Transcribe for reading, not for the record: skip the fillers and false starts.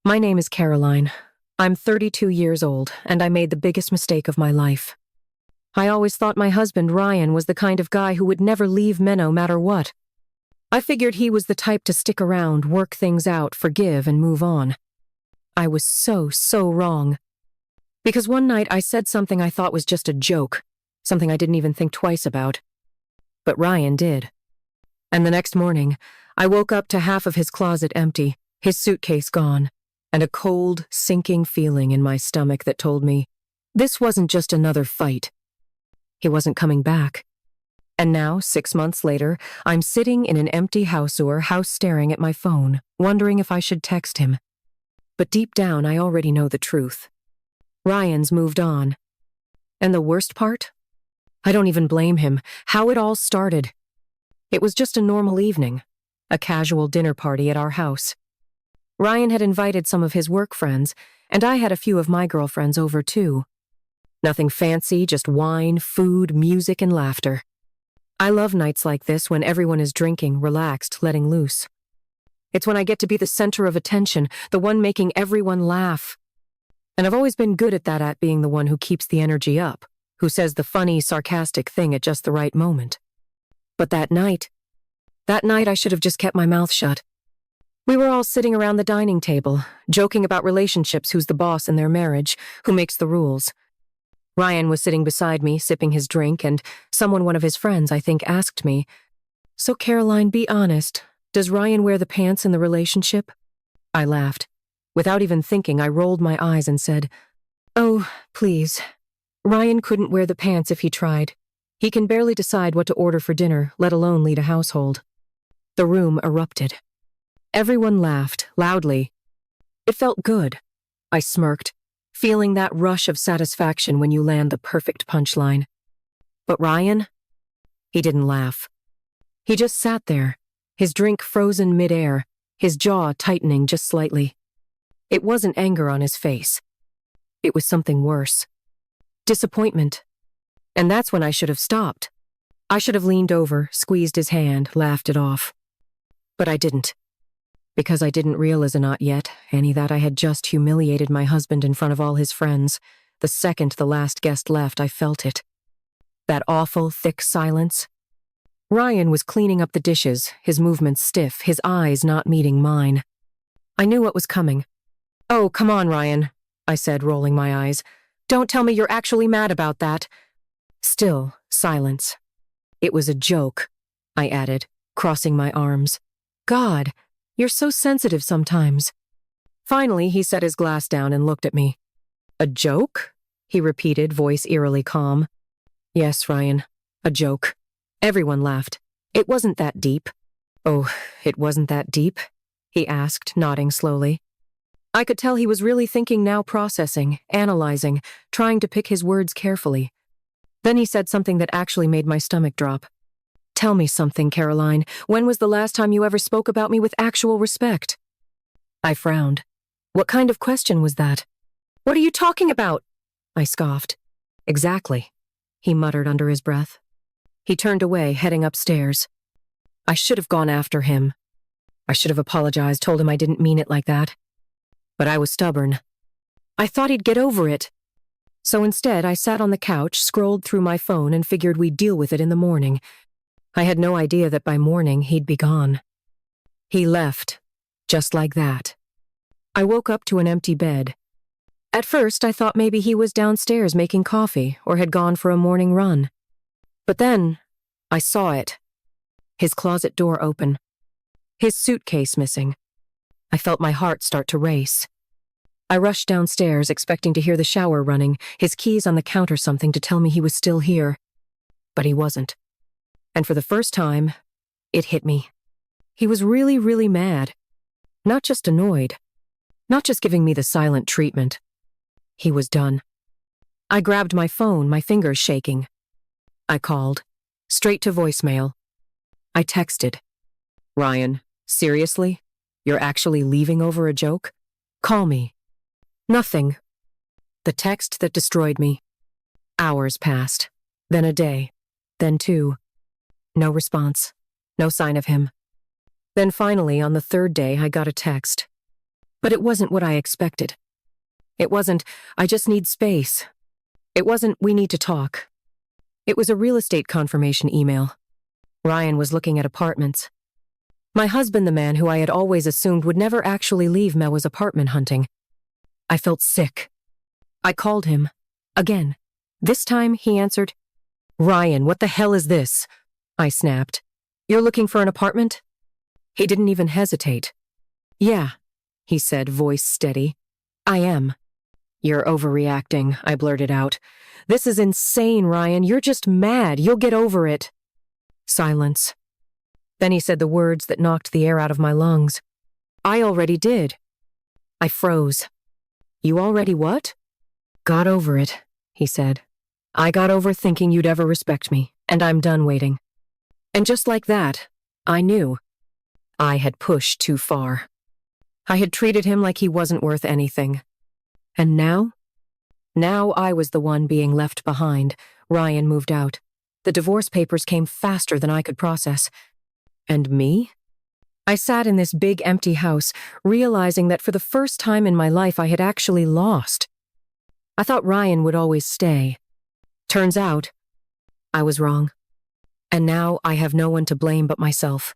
My name is Caroline. I'm 32 years old, and I made the biggest mistake of my life. I always thought my husband, Ryan, was the kind of guy who would never leave me no matter what. I figured he was the type to stick around, work things out, forgive, and move on. I was so wrong. Because one night I said something I thought was just a joke, something I didn't even think twice about. But Ryan did. And the next morning, I woke up to half of his closet empty, his suitcase gone, and a cold, sinking feeling in my stomach that told me this wasn't just another fight. He wasn't coming back. And now, 6 months later, I'm sitting in an empty house staring at my phone, wondering if I should text him. But deep down, I already know the truth. Ryan's moved on. And the worst part? I don't even blame him. How it all started. It was just a normal evening, a casual dinner party at our house. Ryan had invited some of his work friends, and I had a few of my girlfriends over too. Nothing fancy, just wine, food, music, and laughter. I love nights like this when everyone is drinking, relaxed, letting loose. It's when I get to be the center of attention, the one making everyone laugh. And I've always been good at that, at being the one who keeps the energy up, who says the funny, sarcastic thing at just the right moment. But that night I should have just kept my mouth shut. We were all sitting around the dining table, joking about relationships, who's the boss in their marriage, who makes the rules. Ryan was sitting beside me, sipping his drink, and one of his friends, I think, asked me, "So, Caroline, be honest, does Ryan wear the pants in the relationship?" I laughed. Without even thinking, I rolled my eyes and said, "Oh, please. Ryan couldn't wear the pants if he tried. He can barely decide what to order for dinner, let alone lead a household." The room erupted. Everyone laughed, loudly. It felt good. I smirked, feeling that rush of satisfaction when you land the perfect punchline. But Ryan? He didn't laugh. He just sat there, his drink frozen midair, his jaw tightening just slightly. It wasn't anger on his face. It was something worse. Disappointment. And that's when I should have stopped. I should have leaned over, squeezed his hand, laughed it off. But I didn't. Because I didn't realize not yet, Annie, that I had just humiliated my husband in front of all his friends. The second the last guest left, I felt it. That awful, thick silence. Ryan was cleaning up the dishes, his movements stiff, his eyes not meeting mine. I knew what was coming. "Oh, come on, Ryan," I said, rolling my eyes. "Don't tell me you're actually mad about that." Still, silence. "It was a joke," I added, crossing my arms. "God, you're so sensitive sometimes." Finally, he set his glass down and looked at me. "A joke?" he repeated, voice eerily calm. "Yes, Ryan, a joke." Everyone laughed. "It wasn't that deep." "Oh, it wasn't that deep?" he asked, nodding slowly. I could tell he was really thinking now, processing, analyzing, trying to pick his words carefully. Then he said something that actually made my stomach drop. "Tell me something, Caroline. When was the last time you ever spoke about me with actual respect?" I frowned. What kind of question was that? "What are you talking about?" I scoffed. "Exactly," he muttered under his breath. He turned away, heading upstairs. I should have gone after him. I should have apologized, told him I didn't mean it like that. But I was stubborn. I thought he'd get over it. So instead, I sat on the couch, scrolled through my phone, and figured we'd deal with it in the morning. I had no idea that by morning he'd be gone. He left, just like that. I woke up to an empty bed. At first, I thought maybe he was downstairs making coffee or had gone for a morning run. But then, I saw it. His closet door open. His suitcase missing. I felt my heart start to race. I rushed downstairs, expecting to hear the shower running, his keys on the counter, something to tell me he was still here. But he wasn't. And for the first time, it hit me. He was really mad. Not just annoyed. Not just giving me the silent treatment. He was done. I grabbed my phone, my fingers shaking. I called. Straight to voicemail. I texted. "Ryan, seriously? You're actually leaving over a joke? Call me." Nothing. The text that destroyed me. Hours passed. Then a day. Then 2. No response. No sign of him. Then finally, on the 3rd day, I got a text. But it wasn't what I expected. It wasn't, I just need space. It wasn't, we need to talk. It was a real estate confirmation email. Ryan was looking at apartments. My husband, the man who I had always assumed would never actually leave Mel, was apartment hunting. I felt sick. I called him. Again. This time, he answered. Ryan, what the hell is this? I snapped. You're looking for an apartment? He didn't even hesitate. Yeah, he said, voice steady. I am. You're overreacting, I blurted out. This is insane, Ryan. You're just mad. You'll get over it. Silence. Then he said the words that knocked the air out of my lungs. I already did. I froze. You already what? Got over it, he said. I got over thinking you'd ever respect me, and I'm done waiting. And just like that, I knew. I had pushed too far. I had treated him like he wasn't worth anything. And now? Now I was the one being left behind. Ryan moved out. The divorce papers came faster than I could process. And me? I sat in this big empty house, realizing that for the first time in my life I had actually lost. I thought Ryan would always stay. Turns out, I was wrong. And now I have no one to blame but myself.